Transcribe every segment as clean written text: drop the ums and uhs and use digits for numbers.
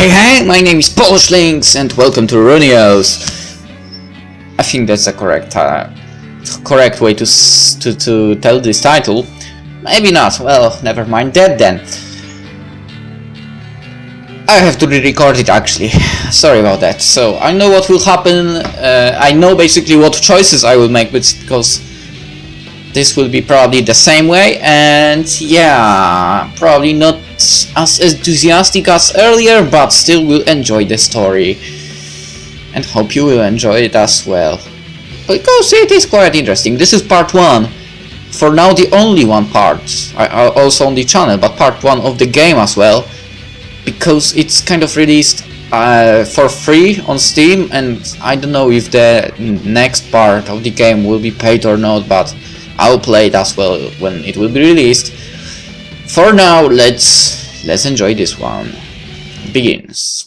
Hey, my name is PolishLynx and welcome to Runeous. I think that's the correct way to tell this title. Maybe not, well, never mind that then. I have to re-record it actually, sorry about that. So, I know what will happen, I know basically what choices I will make, because this will be probably the same way, and yeah, probably not as enthusiastic as earlier, but still will enjoy the story. And hope you will enjoy it as well. Because it is quite interesting. This is part 1. For now the only one part. Also on the channel, but part 1 of the game as well. Because it's kind of released for free on Steam, and I don't know if the next part of the game will be paid or not, but I'll play it as well when it will be released. For now, let's enjoy this one. Begins.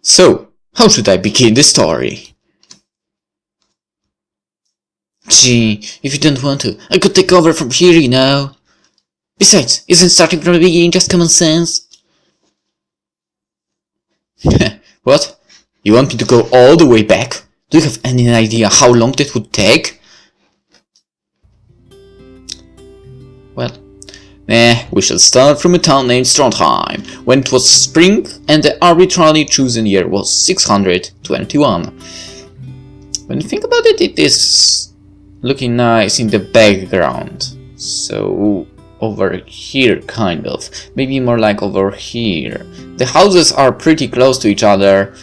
So, how should I begin the story? Gee, if you don't want to, I could take over from here, you know. Besides, isn't starting from the beginning just common sense? What? You want me to go all the way back? Do you have any idea how long that would take? Well, we shall start from a town named Trondheim, when it was spring and the arbitrarily chosen year was 621. When you think about it, it is looking nice in the background. So, over here kind of. Maybe more like over here. The houses are pretty close to each other.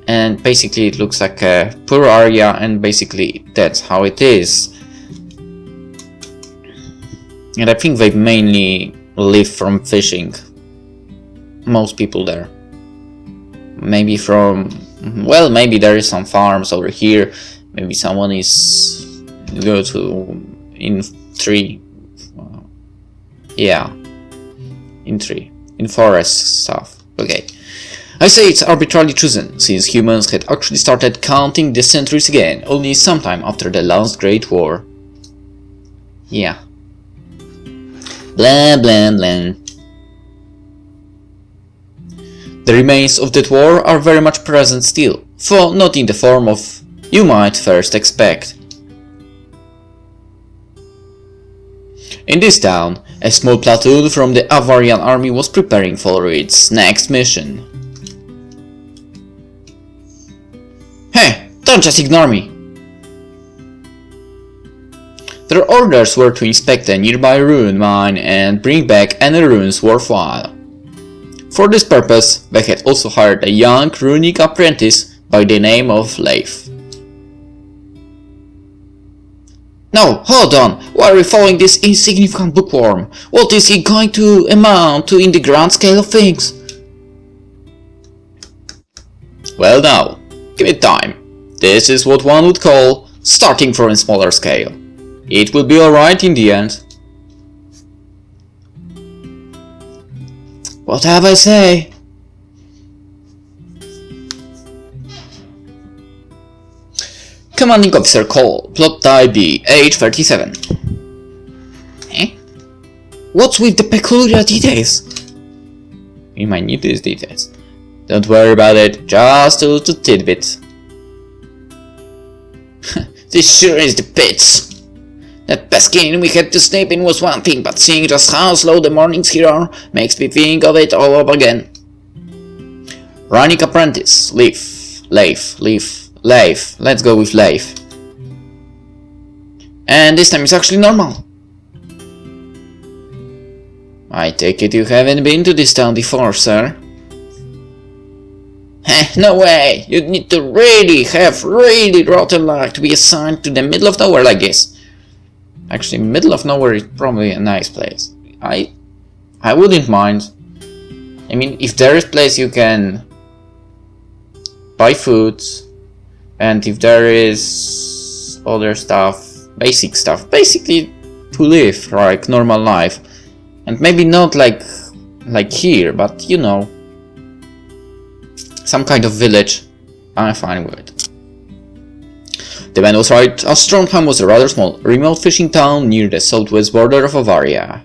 And basically it looks like a poor area, and basically that's how it is. And I think they mainly live from fishing. Most people there. Maybe from... well, maybe there is some farms over here. Maybe someone is... go to... in 3. Yeah. In 3. In forest stuff. Okay. I say it's arbitrarily chosen, since humans had actually started counting the centuries again, only sometime after the last Great War. Yeah. Blah blah blah. The remains of that war are very much present still, though not in the form of you might first expect. In this town, a small platoon from the Avarian army was preparing for its next mission. Hey, don't just ignore me! Their orders were to inspect a nearby ruin mine and bring back any runes worthwhile. For this purpose, they had also hired a young runic apprentice by the name of Leif. No, hold on! Why are we following this insignificant bookworm? What is he going to amount to in the grand scale of things? Well now, give it time. This is what one would call starting from a smaller scale. It will be alright in the end. What have I say? Commanding Officer Cole, Plot ID, age 37. Eh? What's with the peculiar details? We might need these details. Don't worry about it, just a little tidbit. This sure is the pits. That pesky inn we had to sleep in was one thing, but seeing just how slow the mornings here are makes me think of it all over again. Runic Apprentice, Leif. Let's go with Leif. And this time it's actually normal. I take it you haven't been to this town before, sir? No way! You'd need to really have really rotten luck to be assigned to the middle of nowhere like this. Actually, middle of nowhere is probably a nice place. I wouldn't mind. I mean, if there is a place you can buy food, and if there is other stuff, basic stuff, basically to live like normal life, and maybe not like here, but you know, some kind of village, I'm fine with it. The man was right, as Trondheim was a rather small, remote fishing town near the southwest border of Bavaria.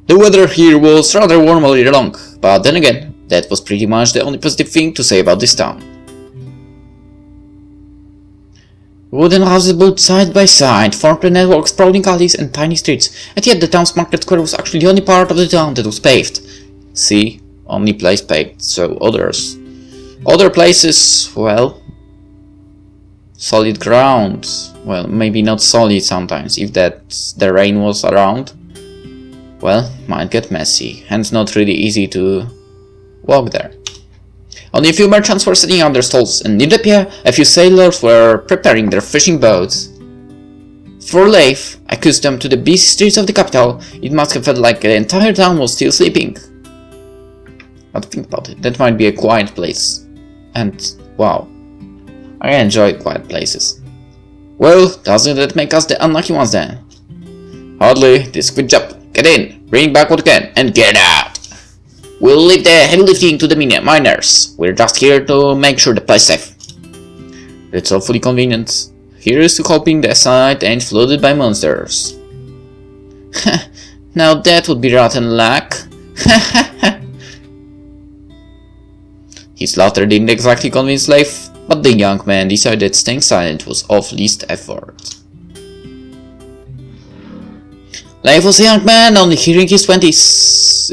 The weather here was rather warm all year long, but then again, that was pretty much the only positive thing to say about this town. Wooden houses built side by side formed a network of sprawling alleys and tiny streets, and yet the town's market square was actually the only part of the town that was paved. See? Only place paved, so other places, well, solid ground. Well, maybe not solid sometimes, if the rain was around. Well, might get messy, hence not really easy to walk there. Only a few merchants were setting up their stalls, and near the pier, a few sailors were preparing their fishing boats. For Leif, accustomed to the busy streets of the capital, it must have felt like the entire town was still sleeping. But think about it, that might be a quiet place. And, wow, I enjoy quiet places. Well, doesn't that make us the unlucky ones then? Hardly, this good job. Get in, bring back what you can, and get out! We'll leave the heavy lifting to the miners. We're just here to make sure the place is safe. It's awfully convenient. Here is to hoping the site ain't flooded by monsters. Now that would be rotten luck. His laughter didn't exactly convince Leif, but the young man decided staying silent was of least effort. Leif was a young man, only nearing his 20s,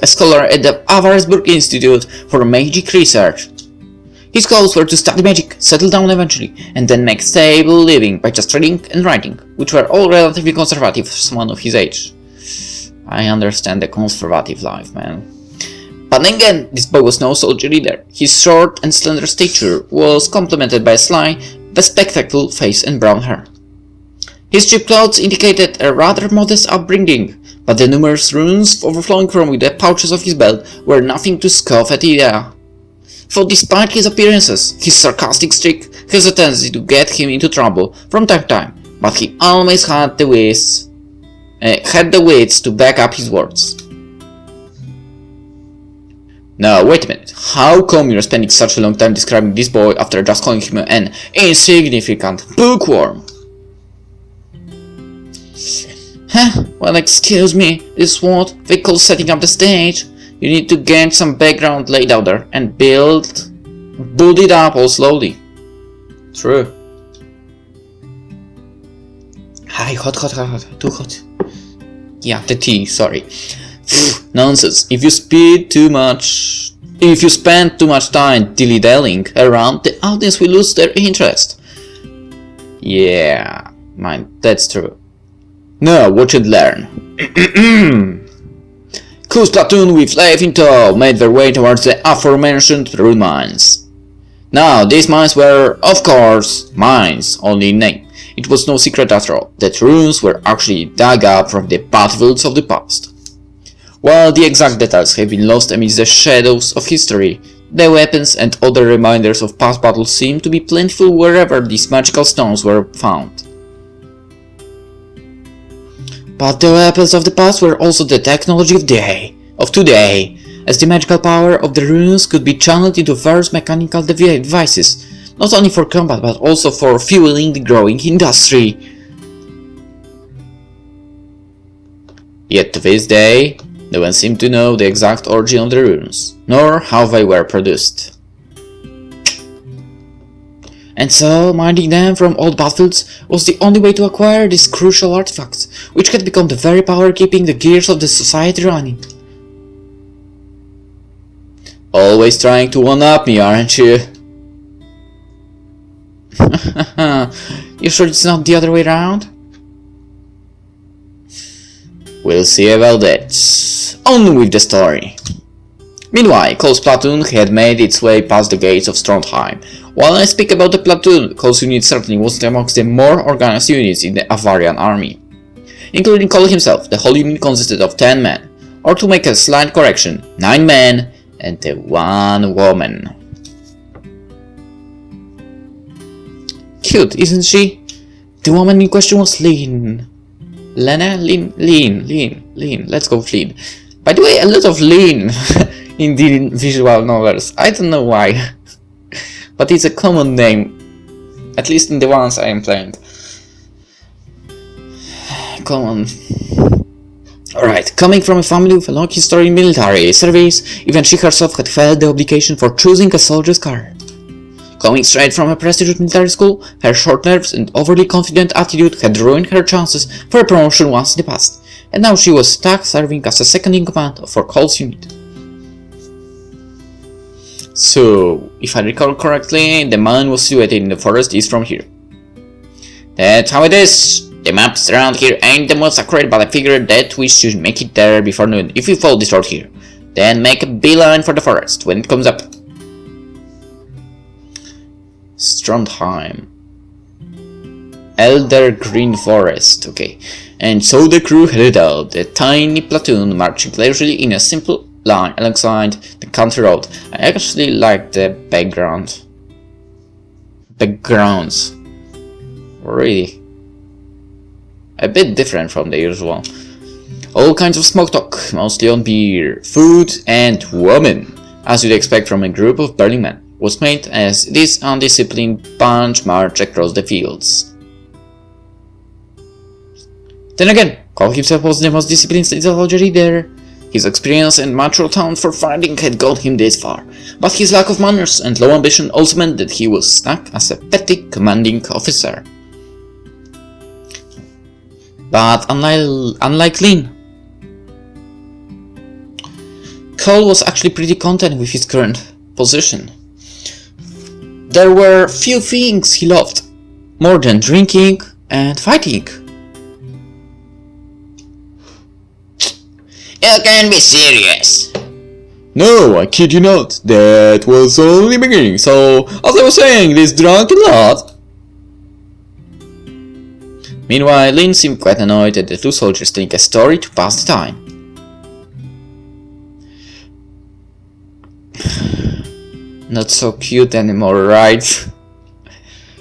a scholar at the Avarsburg Institute for Magic Research. His goals were to study magic, settle down eventually, and then make stable living by just reading and writing, which were all relatively conservative for someone of his age. I understand the conservative life, man. But then again, this boy was no soldier either. His short and slender stature was complemented by a sly, bespectacled face and brown hair. His cheap clothes indicated a rather modest upbringing, but the numerous runes overflowing from the pouches of his belt were nothing to scoff at either. For despite his appearances, his sarcastic streak has a tendency to get him into trouble from time to time, but he always had the wits to back up his words. Now, wait a minute, how come you're spending such a long time describing this boy after just calling him an insignificant bookworm? Well, excuse me, this is what they call setting up the stage. You need to get some background laid out there and build it up all slowly. True. Hi, hot, too hot. Yeah, the tea, sorry. Nonsense. If you spend too much time dilly-dallying around, the audience will lose their interest. Yeah, that's true. Now, watch and learn. Coos platoon with Leif in tow made their way towards the aforementioned rune mines. Now, these mines were, of course, mines, only in name. It was no secret after all, that runes were actually dug up from the battlefields of the past. While the exact details have been lost amidst the shadows of history, the weapons and other reminders of past battles seem to be plentiful wherever these magical stones were found. But the weapons of the past were also the technology of today, as the magical power of the runes could be channeled into various mechanical devices, not only for combat but also for fueling the growing industry. Yet to this day, no one seemed to know the exact origin of the runes, nor how they were produced. And so, mining them from old battlefields was the only way to acquire these crucial artifacts, which had become the very power keeping the gears of the society running. Always trying to one-up me, aren't you? You sure it's not the other way around? We'll see about that. On with the story. Meanwhile, Cole's platoon had made its way past the gates of Trondheim. While I speak about the platoon, Cole's unit certainly wasn't amongst the more organized units in the Avarian army. Including Cole himself, the whole unit consisted of 10 men, or to make a slight correction, 9 men and 1 woman. Cute, isn't she? The woman in question was Lean. Lena? Lean. Let's go with Lean. By the way, a lot of Lean in the visual novels. I don't know why. but it's a common name, at least in the ones I am playing. Come on. Alright, coming from a family with a long history in military service, even she herself had felt the obligation for choosing a soldier's career. Coming straight from a prestigious military school, her short nerves and overly confident attitude had ruined her chances for a promotion once in the past, and now she was stuck serving as a second in command for Cole's unit. So, if I recall correctly, the mine was situated in the forest east from here. That's how it is. The maps around here ain't the most accurate, but I figured that we should make it there before noon if we follow this road here. Then make a beeline for the forest when it comes up. Strondheim. Elder Green Forest, okay. And so the crew headed out, the tiny platoon marching leisurely in a simple line alongside the country road. I actually like the backgrounds. Really. A bit different from the usual. All kinds of smoke talk, mostly on beer, food, and women, as you'd expect from a group of burning men, was made as this undisciplined bunch marched across the fields. Then again, Cole himself was the most disciplined soldier there. His experience and natural talent for fighting had got him this far, but his lack of manners and low ambition also meant that he was stuck as a petty commanding officer. But unlike Lynn, Cole was actually pretty content with his current position. There were few things he loved more than drinking and fighting. You can't be serious. No, I kid you not. That was only the beginning. So, as I was saying, this drunken lot. Meanwhile, Lynn seemed quite annoyed at the two soldiers telling a story to pass the time. Not so cute anymore, right?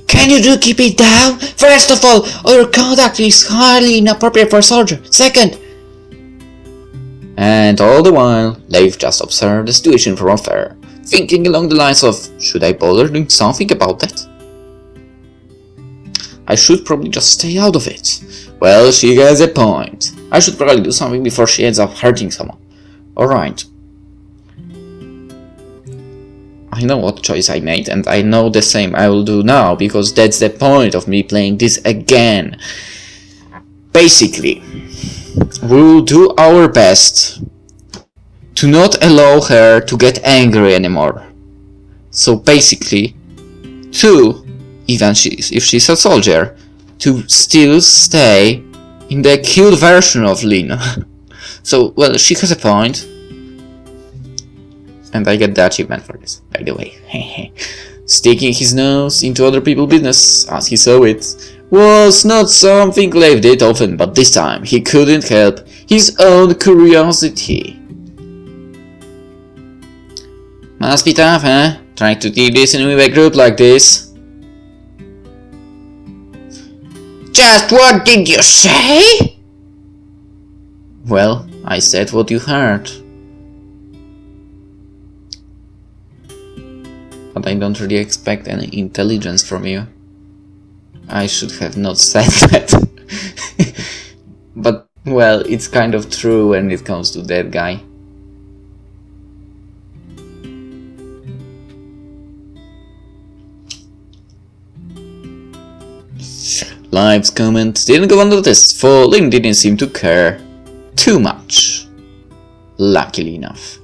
Can you keep it down? First of all your conduct is highly inappropriate for a soldier. Second, and all the while, Leif just observed the situation from afar, thinking along the lines of, should I bother doing something about that? I should probably just stay out of it. Well, she has a point. I should probably do something before she ends up hurting someone. Alright. I know what choice I made, and I know the same I will do now, because that's the point of me playing this again. Basically, we will do our best to not allow her to get angry anymore. So basically, even if she's a soldier, to still stay in the cute version of Lynn. So, well, she has a point. And I get the achievement for this, by the way. Sticking his nose into other people's business, as he saw it, was not something Leif did often, but this time he couldn't help his own curiosity. Must be tough, huh? Trying to keep this in with a group like this. Just what did you say? Well, I said what you heard. But I don't really expect any intelligence from you. I should have not said that. But, well, it's kind of true when it comes to that guy. Leif's comment didn't go unnoticed, for Lynn didn't seem to care too much. Luckily enough.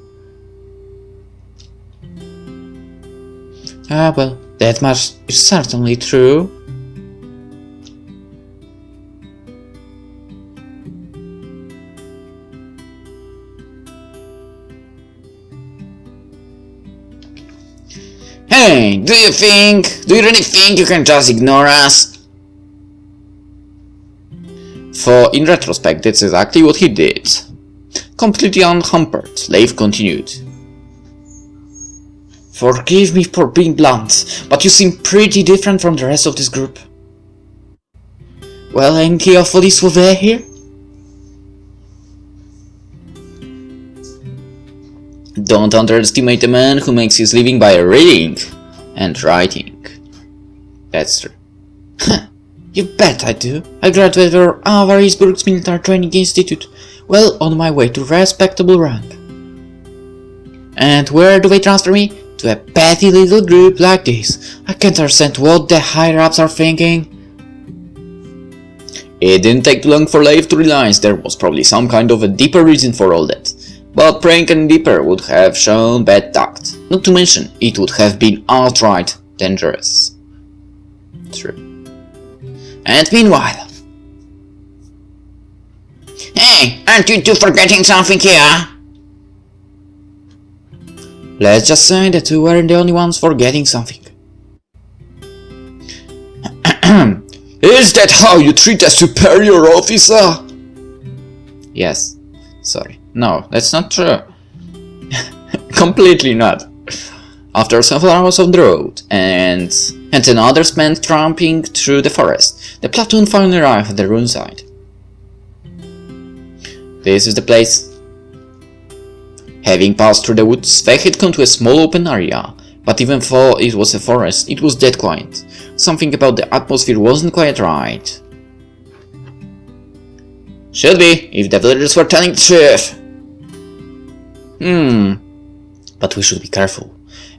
Ah, well, that much is certainly true. Hey, do you really think you can just ignore us? For in retrospect, that's exactly what he did. Completely unhampered, Leif continued. Forgive me for being blunt, but you seem pretty different from the rest of this group. Well, ain't he awfully suave here? Don't underestimate a man who makes his living by reading. And writing. That's true. You bet I do. I graduated from Avarisburg's Military Training Institute, well on my way to respectable rank. And where do they transfer me? To a petty little group like this. I can't understand what the higher-ups are thinking. It didn't take too long for Leif to realize there was probably some kind of a deeper reason for all that. But praying any deeper would have shown bad tact. Not to mention, it would have been outright dangerous. True. And meanwhile... Hey, aren't you two forgetting something here? Let's just say that we weren't the only ones forgetting something. Is that how you treat a superior officer? Yes. Sorry. No, that's not true. Completely not. After several hours on the road, and another spent tramping through the forest, the platoon finally arrived at the rune site. This is the place. Having passed through the woods, they had come to a small open area, but even though it was a forest, it was dead quiet. Something about the atmosphere wasn't quite right. Should be, if the villagers were telling the truth. But we should be careful.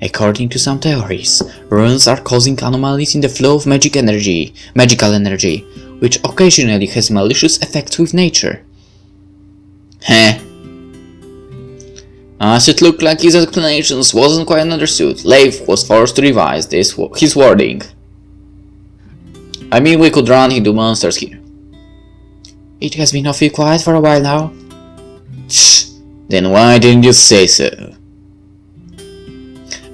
According to some theories, runes are causing anomalies in the flow of magical energy, which occasionally has malicious effects with nature. Heh. As it looked like his explanations wasn't quite understood, Leif was forced to revise his wording. I mean, we could run into monsters here. It has been awfully quiet for a while now. Then why didn't you say so?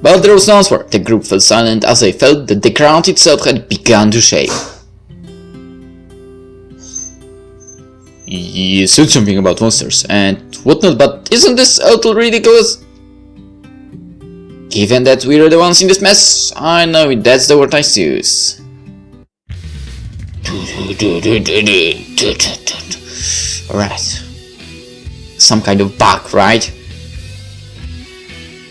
But there was no answer. The group fell silent as they felt that the ground itself had begun to shake. You said something about monsters and whatnot, but isn't this a little ridiculous? Given that we're the ones in this mess, I know that's the word I use. Right. Some kind of bug, right?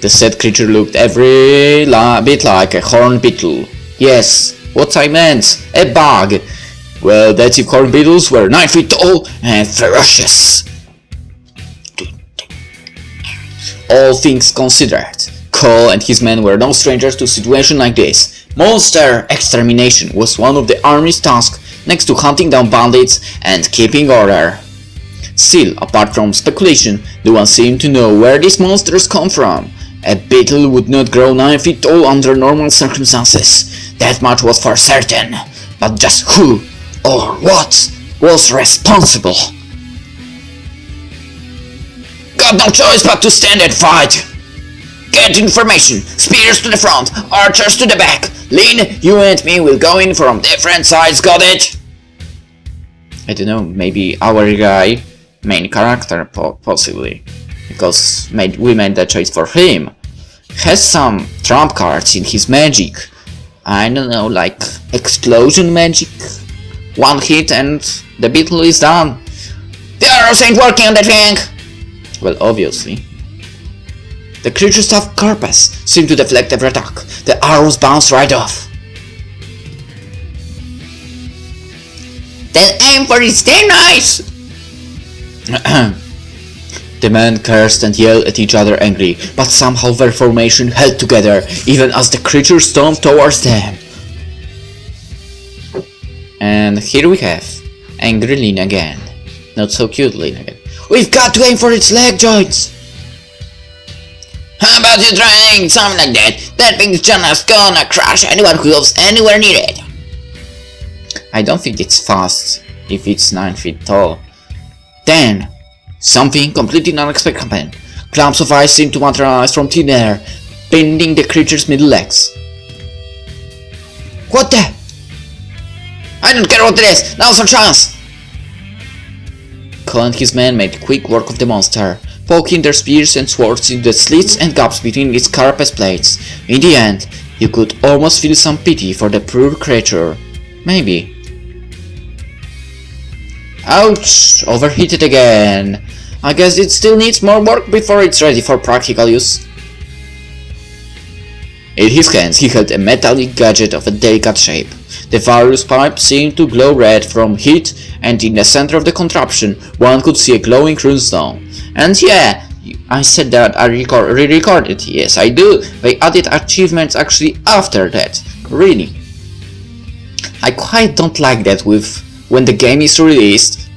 The said creature looked every bit like a horned beetle. Yes, what I meant, a bug. Well, that's if horned beetles were 9 feet tall and ferocious. All things considered, Cole and his men were no strangers to a situation like this. Monster extermination was one of the army's tasks, next to hunting down bandits and keeping order. Still, apart from speculation, no one seemed to know where these monsters come from. A beetle would not grow 9 feet tall under normal circumstances, that much was for certain. But just who or what was responsible? Got no choice but to stand and fight! Get information! Spears to the front, archers to the back! Lynn, you and me will go in from different sides, got it? I don't know, maybe our guy, main character possibly, because we made that choice for him, has some trump cards in his magic. I don't know, like explosion magic? One hit and the beetle is done. The arrows ain't working on that thing! Well, obviously. The creature's tough carapace seemed to deflect every attack. The arrows bounced right off. Then aim for his damn nice! The men cursed and yelled at each other angry, but somehow their formation held together, even as the creature stormed towards them. And here we have angry Lynn again. Not so cute Lynn again. We've got to aim for its leg joints! How about you trying something like that? That thing's just gonna crush anyone who goes anywhere near it. I don't think it's fast if it's 9 feet tall. Then, something completely unexpected happened. Clumps of ice seemed to materialize from thin air, bending the creature's middle legs. What the? I don't care what it is, now's our chance! Cole and his men made quick work of the monster, poking their spears and swords into the slits and gaps between its carapace plates. In the end, you could almost feel some pity for the poor creature. Maybe. Ouch! Overheated again. I guess it still needs more work before it's ready for practical use. In his hands he held a metallic gadget of a delicate shape. The various pipes seemed to glow red from heat, and in the center of the contraption one could see a glowing runestone. And yeah, I said that I re-recorded. Yes, I do. They added achievements actually after that. Really. I quite don't like that with when the game is released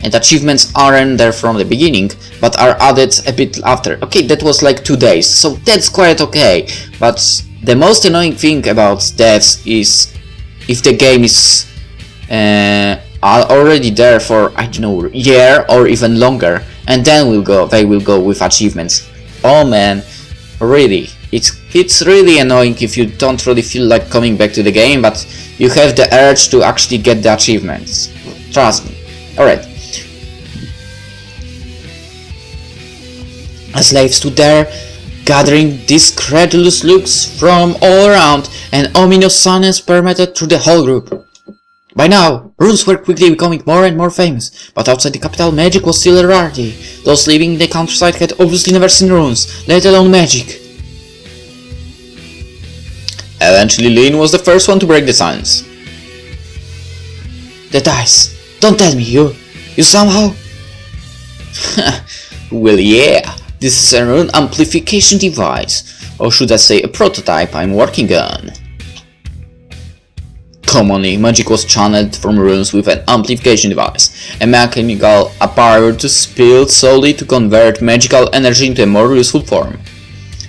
and achievements aren't there from the beginning, but are added a bit after. Okay, that was like 2 days, so that's quite okay. But the most annoying thing about devs is if the game is already there for, I don't know, a year or even longer, and then they will go with achievements. Oh man, really, it's really annoying if you don't really feel like coming back to the game, but you have the urge to actually get the achievements. Trust me. Alright. As Leif stood there, gathering discredulous looks from all around, an ominous silence permeated through the whole group. By now, runes were quickly becoming more and more famous, but outside the capital magic was still a rarity. Those living in the countryside had obviously never seen runes, let alone magic. Eventually Lynn was the first one to break the silence. The dice. Don't tell me you somehow... Well yeah, this is a rune amplification device, or should I say a prototype I'm working on. Commonly, magic was channeled from runes with an amplification device, a mechanical apparatus built solely to convert magical energy into a more useful form.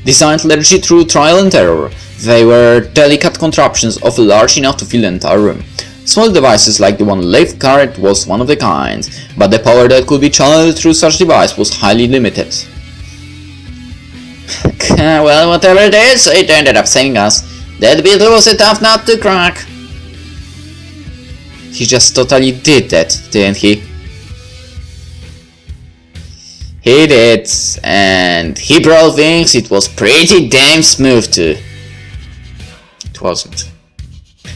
Designed largely through trial and error, they were delicate contraptions of large enough to fill an entire room. Small devices like the one Leif carried was one of the kind, but the power that could be channeled through such device was highly limited. Well, whatever it is, it ended up saving us. That beetle was a tough nut to crack. He just totally did that, didn't he? He did, and he probably thinks it was pretty damn smooth too. It wasn't.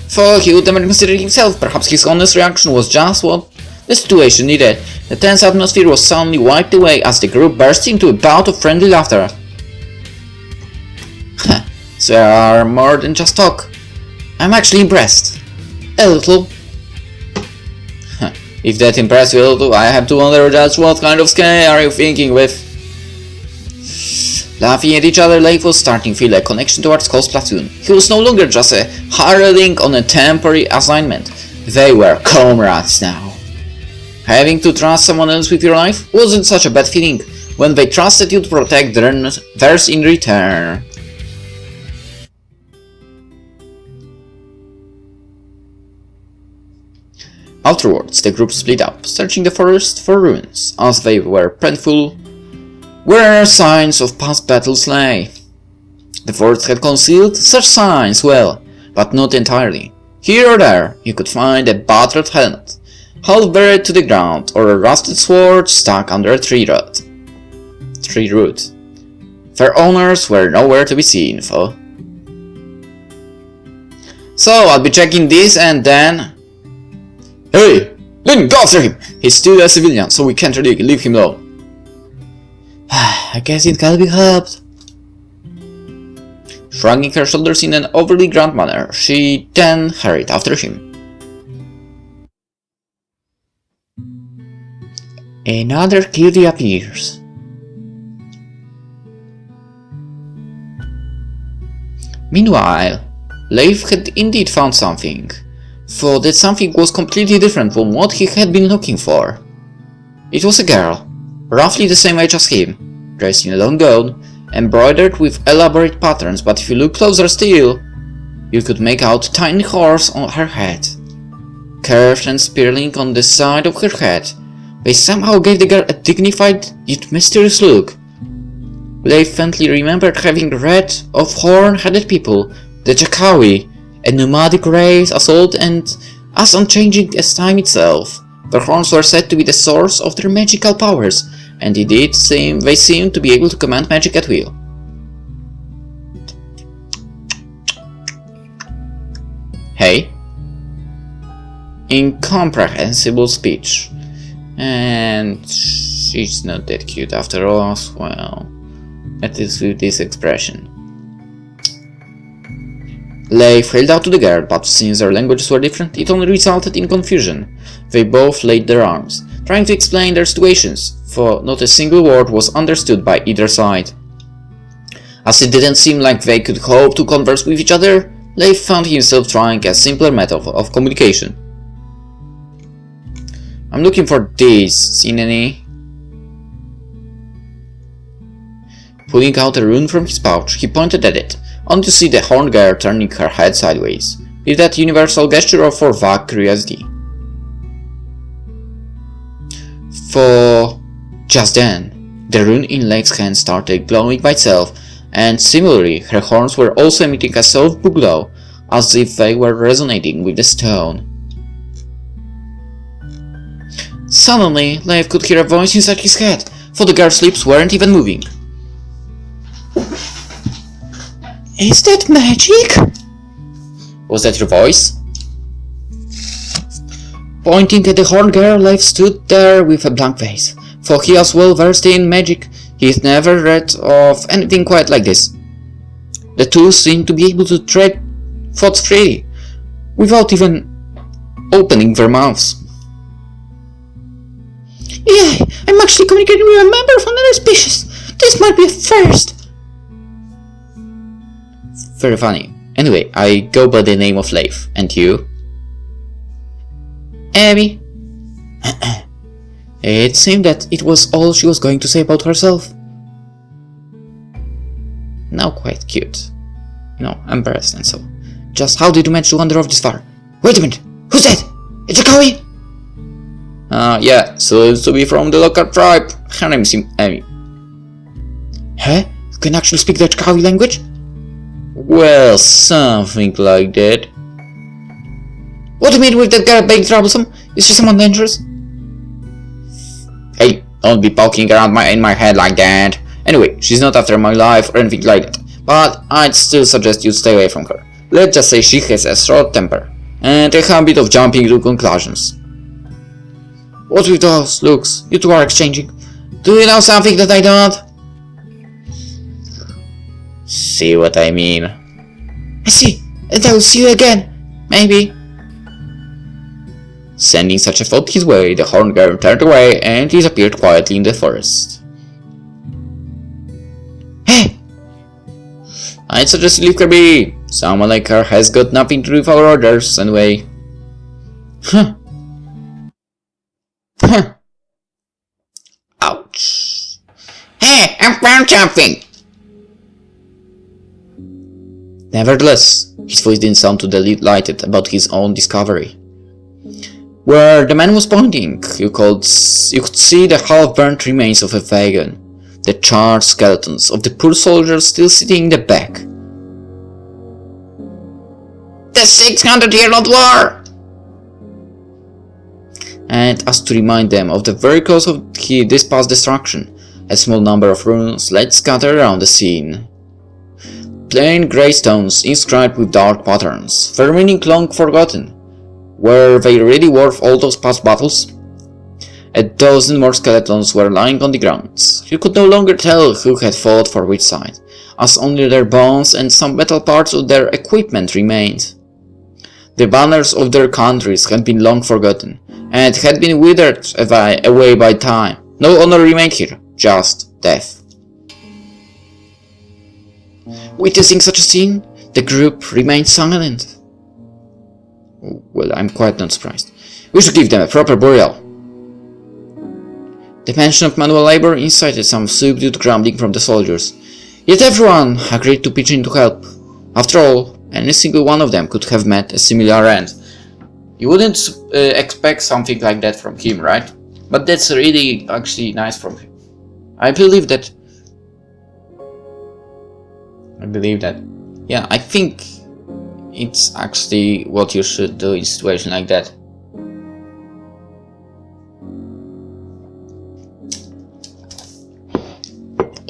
For he would never consider himself, perhaps his honest reaction was just what the situation needed. The tense atmosphere was suddenly wiped away as the group burst into a bout of friendly laughter. So there are more than just talk. I'm actually impressed. A little. If that impressed you a little, I have to wonder just what kind of scale are you thinking with? Laughing at each other, Leif was starting to feel a connection towards Cole's platoon. He was no longer just a hireling on a temporary assignment. They were comrades now. Having to trust someone else with your life wasn't such a bad feeling when they trusted you to protect theirs in return. Afterwards, the group split up, searching the forest for ruins, as they were plentiful where signs of past battles lay. The forest had concealed such signs well, but not entirely. Here or there, you could find a battered helmet, half buried to the ground, or a rusted sword stuck under a tree root. Their owners were nowhere to be seen, though. So, I'll be checking this and then... Hey! Lynn, go after him! He's still a civilian, so we can't really leave him alone. I guess it can't be helped. Shrugging her shoulders in an overly grand manner, she then hurried after him. Another kid appears. Meanwhile, Leif had indeed found something, though that something was completely different from what he had been looking for. It was a girl, roughly the same age as him, dressed in a long gown, embroidered with elaborate patterns, but if you look closer still, you could make out tiny horns on her head. Curved and spiraling on the side of her head, they somehow gave the girl a dignified yet mysterious look. Leif faintly remembered having read of horn-headed people, the Jacawi, a nomadic race as old and as unchanging as time itself. Their horns were said to be the source of their magical powers, and indeed they seemed to be able to command magic at will. Hey? Incomprehensible speech. And she's not that cute after all as well. At least with this expression. Leif held out to the girl, but since their languages were different, it only resulted in confusion. They both laid their arms, trying to explain their situations, for not a single word was understood by either side. As it didn't seem like they could hope to converse with each other, Leif found himself trying a simpler method of communication. I'm looking for this. Seen any? Pulling out a rune from his pouch, he pointed at it, only to see the horned girl turning her head sideways, with that universal gesture for vague curiosity. For just then, the rune in Leif's hand started glowing by itself, and similarly, her horns were also emitting a soft glow, as if they were resonating with the stone. Suddenly, Leif could hear a voice inside his head, for the girl's lips weren't even moving. Is that magic? Was that your voice? Pointing at the horned girl, Leif stood there with a blank face, for he was well versed in magic. He'd never read of anything quite like this. The two seemed to be able to tread thoughts freely, without even opening their mouths. Yeah, I'm actually communicating with a member of another species. This might be a first. Very funny. Anyway, I go by the name of Leif. And you? Abby. It seemed that it was all she was going to say about herself. Now quite cute. You know, embarrassed and so. Just how did you manage to wander off this far? Wait a minute! Who's that? A Jacawi? Yeah, seems to be from the local tribe. Her name is Amy. Huh? You can actually speak the Jacawi language? Well, something like that. What do you mean with that girl being troublesome? Is she someone dangerous? Hey, don't be poking around in my head like that. Anyway, she's not after my life or anything like that, but I'd still suggest you stay away from her. Let's just say she has a short temper, and a habit of jumping to conclusions. What with those looks you two are exchanging? Do you know something that I don't? See what I mean? I see, and I will see you again, maybe. Sending such a thought his way, the horned girl turned away and disappeared quietly in the forest. Hey! I'd suggest you leave her be. Someone like her has got nothing to do with our orders, anyway. Huh. Huh. Ouch. Hey, I found something! Nevertheless, his voice didn't sound too delighted about his own discovery. Where the man was pointing, you could see the half-burnt remains of a wagon, the charred skeletons of the poor soldiers still sitting in the back. The 600-year-old war! And as to remind them of the very cause of this past destruction, a small number of runes lay scattered around the scene. Plain grey stones inscribed with dark patterns, their meaning long forgotten. Were they really worth all those past battles? A dozen more skeletons were lying on the ground. You could no longer tell who had fought for which side, as only their bones and some metal parts of their equipment remained. The banners of their countries had been long forgotten, and had been withered away by time. No honor remained here, just death. Witnessing such a scene, the group remained silent. Well, I'm quite not surprised. We should give them a proper burial. The mention of manual labor incited some subdued grumbling from the soldiers, yet everyone agreed to pitch in to help. After all, any single one of them could have met a similar end. You wouldn't expect something like that from him, right? But that's really actually nice from him. I believe that. Yeah, I think it's actually what you should do in a situation like that.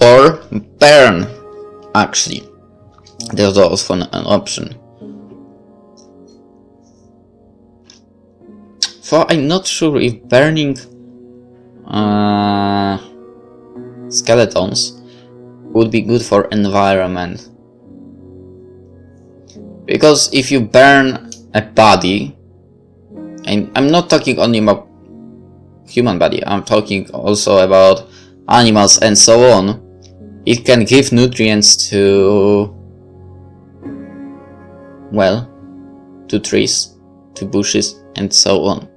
Or burn, actually. There's also an option. For I'm not sure if burning skeletons would be good for environment. Because if you burn a body, and I'm not talking only about human body, I'm talking also about animals and so on, it can give nutrients to, well, to trees, to bushes, and so on.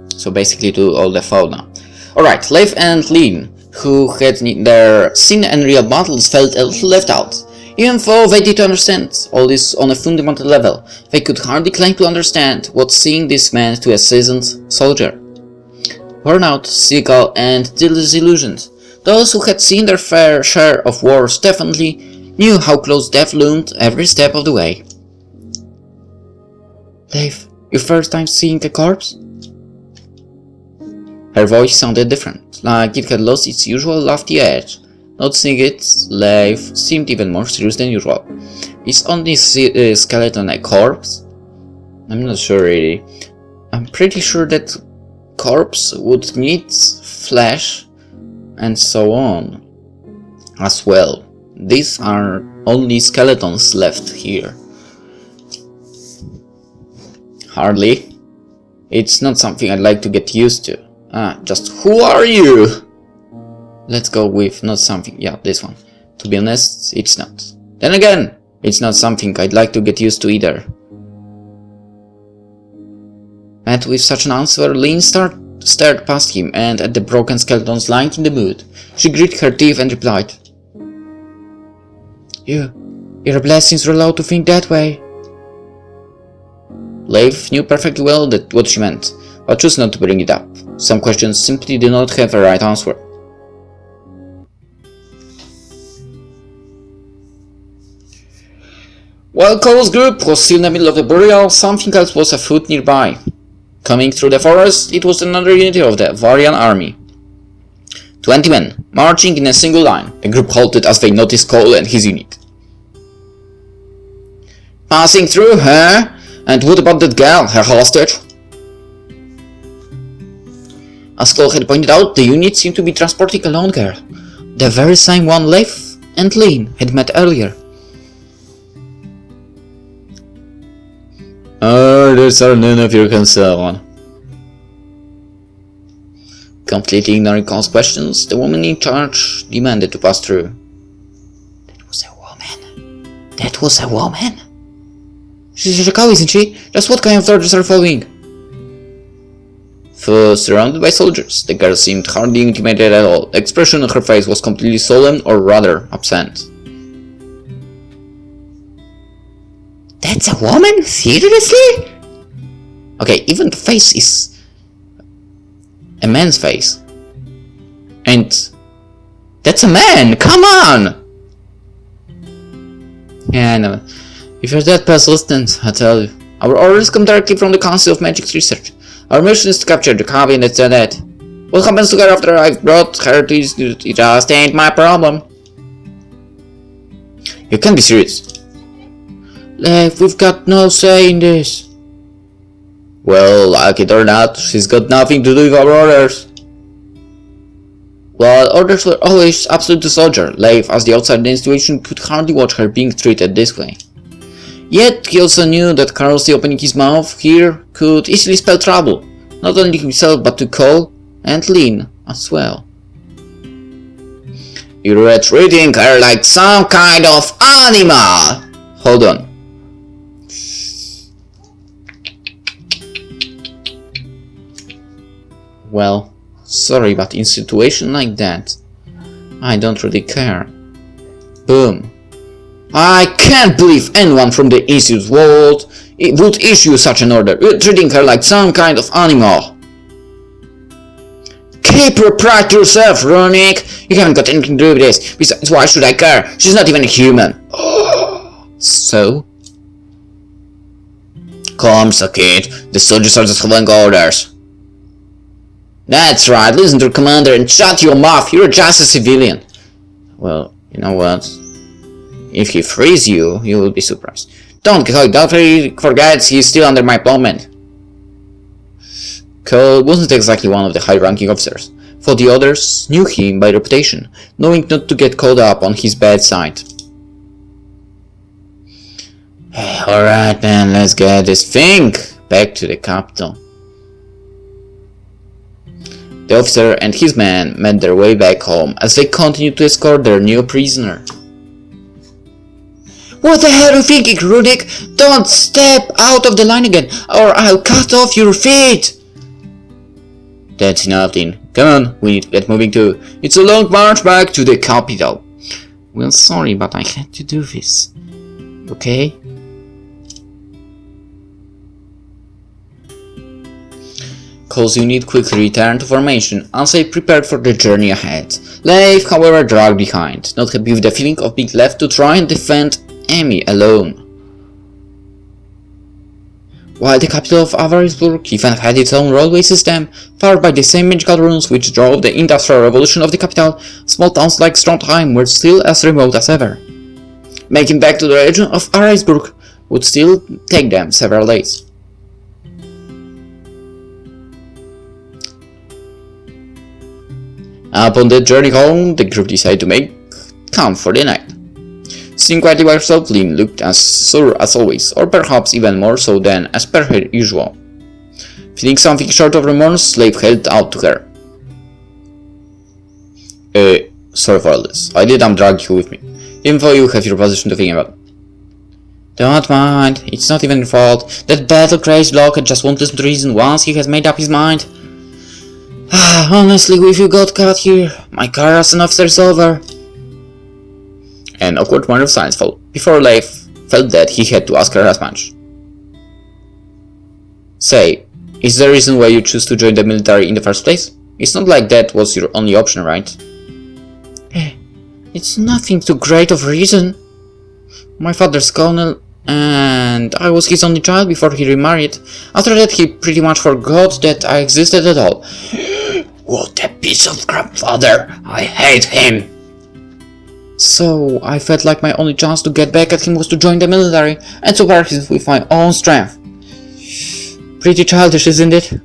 So basically to all the fauna. Alright, Leif and Lynn, who had their seen and real battles, felt a little left out. Even though they did understand all this on a fundamental level, they could hardly claim to understand what seeing this meant to a seasoned soldier. Worn out, cynical, and disillusioned, those who had seen their fair share of wars definitely knew how close death loomed every step of the way. Leif, your first time seeing a corpse? Her voice sounded different, like it had lost its usual lofty edge. Noticing it, Leif seemed even more serious than usual. Is only skeleton a corpse? I'm not sure really. I'm pretty sure that corpse would need flesh and so on as well. These are only skeletons left here. Hardly. It's not something I'd like to get used to. Just who are you? Let's go with not something, yeah, this one. To be honest, it's not. Then again, it's not something I'd like to get used to either. And with such an answer, Lynn stared past him and at the broken skeletons lying in the mud. She gritted her teeth and replied, Your blessings are allowed to think that way. Leif knew perfectly well that what she meant, but chose not to bring it up. Some questions simply did not have a right answer. While Cole's group was still in the middle of the burial, something else was afoot nearby. Coming through the forest, it was another unit of the Varian army. 20 men, marching in a single line. The group halted as they noticed Cole and his unit. Passing through, huh? And what about that girl, her hostage? As Cole had pointed out, the unit seemed to be transporting a lone girl, the very same one Leif and Lynn had met earlier. Orders are none of your concern. Completely ignoring Cole's questions, the woman in charge demanded to pass through. That was a woman. That was a woman? She's a Jacawi, isn't she? Just what kind of orders are following? Surrounded by soldiers, the girl seemed hardly intimidated at all. The expression on her face was completely solemn, or rather, absent. That's a woman? Seriously? Okay, even the face is a man's face. And that's a man! Come on! Yeah, I know. If you're that persistent, I tell you. Our orders come directly from the Council of Magic's Research. Our mission is to capture Jacawi and that's that. What happens to her after I've brought her to this, it just ain't my problem. You can't be serious. Leif, we've got no say in this. Well, like it or not, she's got nothing to do with our orders. While orders were always absolute to soldier, Leif, as the outsider institution, could hardly watch her being treated this way. Yet, he also knew that carelessly opening his mouth here could easily spell trouble, not only to himself but to Cole and Lynn as well. You're treating her like some kind of animal! Hold on. Well, sorry, but in a situation like that, I don't really care. Boom. I can't believe anyone from the Institute would issue such an order. You're treating her like some kind of animal. Keep your pride to yourself, runic. You haven't got anything to do with this. Besides, why should I care? She's not even a human. So? Calm, kid. The soldiers are just following orders. That's right, listen to your commander and shut your mouth. You're just a civilian. Well, you know what? If he frees you, you will be surprised. Don't forget he's still under my employment. Cole wasn't exactly one of the high-ranking officers, for the others knew him by reputation, knowing not to get caught up on his bad side. Alright man, let's get this thing back to the capital. The officer and his men made their way back home as they continued to escort their new prisoner. What the hell are you thinking, Runic? Don't step out of the line again, or I'll cut off your feet! That's nothing. Come on, we need to get moving too. It's a long march back to the capital. Well, sorry, but I had to do this. Okay? Cause unit quickly returned to formation as they prepared for the journey ahead. Leif, however, dragged behind, not happy with the feeling of being left to try and defend Amy alone. While the capital of Avarisburg even had its own railway system, powered by the same magical runes which drove the industrial revolution of the capital, small towns like Strondheim were still as remote as ever. Making back to the region of Avarisburg would still take them several days. Upon the journey home, the group decided to make camp for the night. Sitting quietly by herself, Lynn looked as sore as always, or perhaps even more so than as per her usual. Feeling something short of remorse, Leif held out to her. Sorry for all this. I didn't drag you with me, even though you have your position to think about. Don't mind, it's not even your fault. That battle-crazed blockhead just won't listen to reason once he has made up his mind. Honestly, if you got caught here, my career as an officer is over. An awkward moment of silence followed, before Leif felt that he had to ask her as much. Say, is there a reason why you choose to join the military in the first place? It's not like that was your only option, right? It's nothing too great of a reason. My father's colonel, and I was his only child before he remarried. After that, he pretty much forgot that I existed at all. What a piece of crap, father! I hate him! So I felt like my only chance to get back at him was to join the military and support him with my own strength. Pretty childish, isn't it?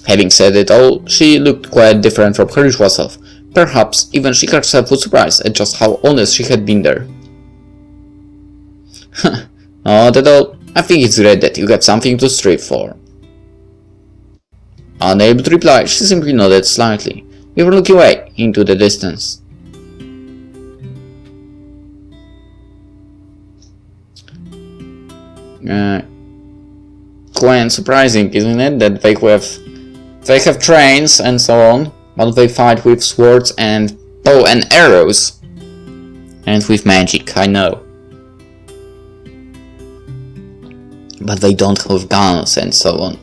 Having said it all, she looked quite different from her usual self. Perhaps even she herself was surprised at just how honest she had been there. Not at all. I think it's great that you have something to strive for. Unable to reply, she simply nodded slightly, before looking away into the distance. Quite surprising, isn't it, that they have trains and so on, but they fight with swords and bow and arrows. And with magic, I know. But they don't have guns and so on.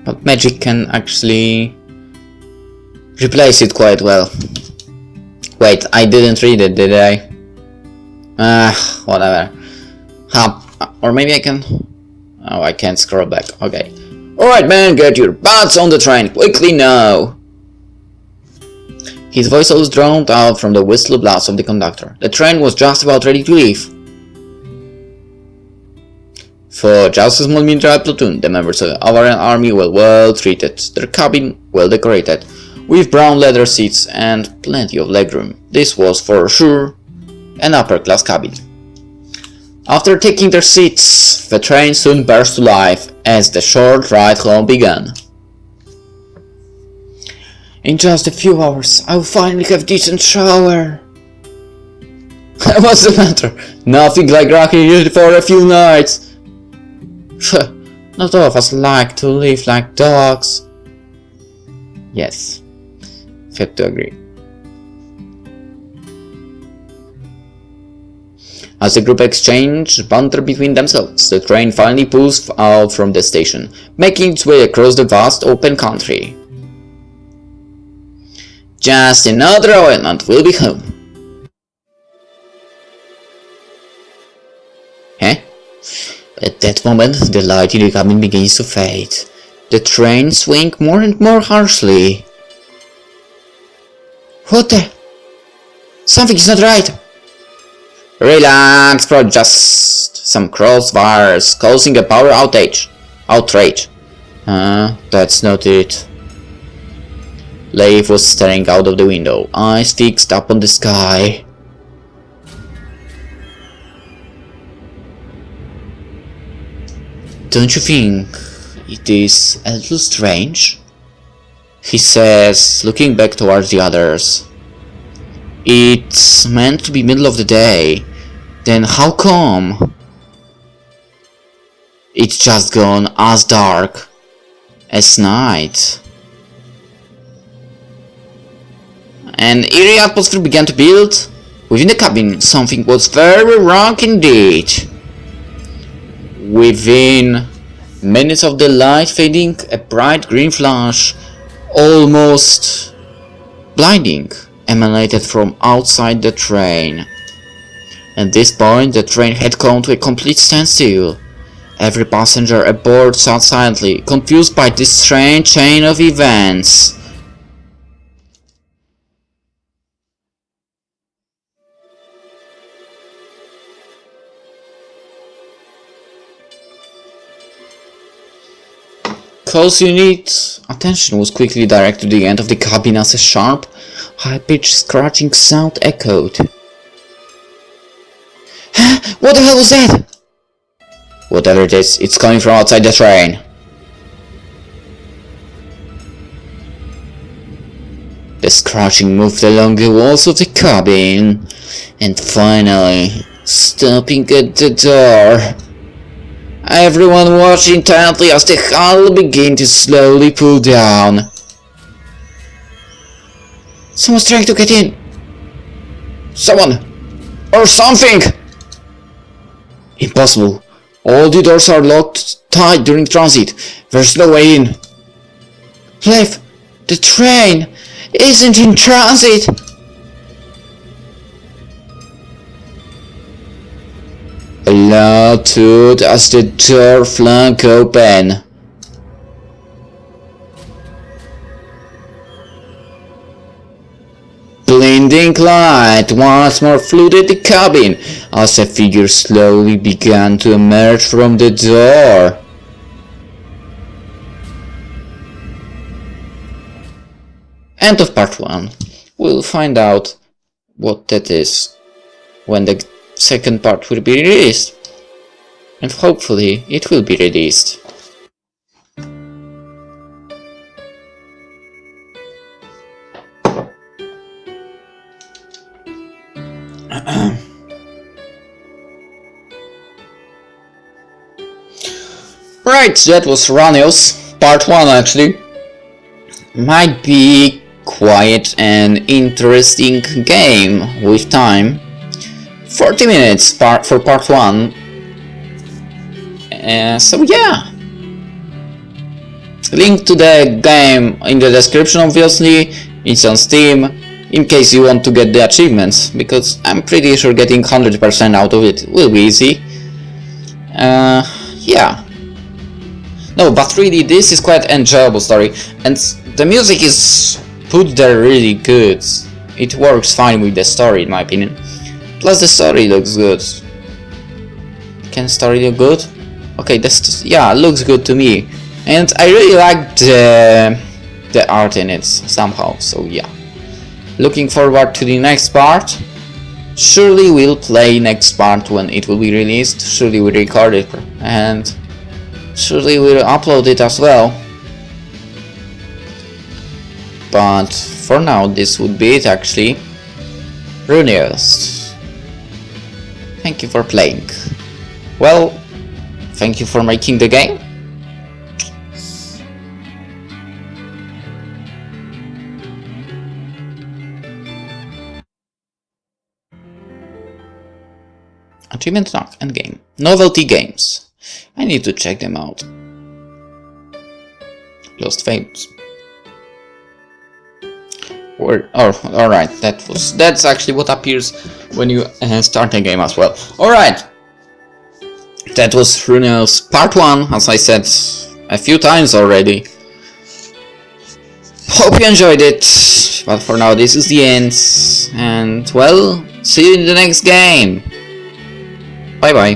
But magic can actually replace it quite well. Wait, I didn't read it, did I? Whatever. Or maybe I can... Oh, I can't scroll back. Okay. Alright man, get your butts on the train quickly now! His voice was drowned out from the whistle blast of the conductor. The train was just about ready to leave. For just a small military platoon, the members of our army were well treated, their cabin well decorated, with brown leather seats and plenty of legroom. This was for sure an upper-class cabin. After taking their seats, the train soon burst to life as the short ride home began. In just a few hours, I will finally have a decent shower. What's the matter? Nothing like rocking you for a few nights. Not all of us like to live like dogs. Yes, have to agree. As the group exchanged banter between themselves, the train finally pulls out from the station, making its way across the vast open country. Just another hour and we'll be home. Huh? At that moment, the light in the cabin begins to fade. The train swings more and more harshly. What the? Something is not right. Relax, bro, just some crosswires causing a power outrage. That's not it. Leif was staring out of the window, eyes fixed up on the sky. Don't you think it is a little strange? He says, looking back towards the others. It's meant to be middle of the day. Then how come? It's just gone as dark as night. An eerie atmosphere began to build. Within the cabin, something was very wrong indeed. Within minutes of the light fading, a bright green flash, almost blinding, emanated from outside the train. At this point, the train had come to a complete standstill. Every passenger aboard sat silently, confused by this strange chain of events. Close unit attention was quickly directed to the end of the cabin as a sharp, high-pitched scratching sound echoed. What the hell was that? Whatever it is, it's coming from outside the train. The scratching moved along the walls of the cabin, and finally, stopping at the door. Everyone watched intently as the hull began to slowly pull down. Someone's trying to get in. Someone! Or something! Impossible. All the doors are locked tight during transit. There's no way in. Leif, the train isn't in transit! A loud toot as the door flung open. Blinding light once more flooded the cabin as a figure slowly began to emerge from the door. End of part 1. We'll find out what that is when the second part will be released. And hopefully it will be released. Right, that was Runeous, part 1 actually. Might be quite an interesting game with time. 40 minutes for part 1. So yeah. Link to the game in the description obviously. It's on Steam. In case you want to get the achievements, because I'm pretty sure getting 100% out of it will be easy. Yeah. No, but really this is quite an enjoyable story, and the music is put there really good. It works fine with the story in my opinion. Plus the story looks good. Can story look good? Okay, yeah, looks good to me. And I really like the art in it somehow, so yeah. Looking forward to the next part. Surely we'll play next part when it will be released. Surely we'll record it and surely we'll upload it as well. But for now this would be it actually. Runeous. Thank you for playing. Well, thank you for making the game. Achievement Knock Endgame. Novelty games. I need to check them out. Lost Fables. Alright, that's actually what appears when you start a game as well. Alright. That was Runeous part 1, as I said a few times already. Hope you enjoyed it. But for now this is the end. And well, see you in the next game. Bye bye.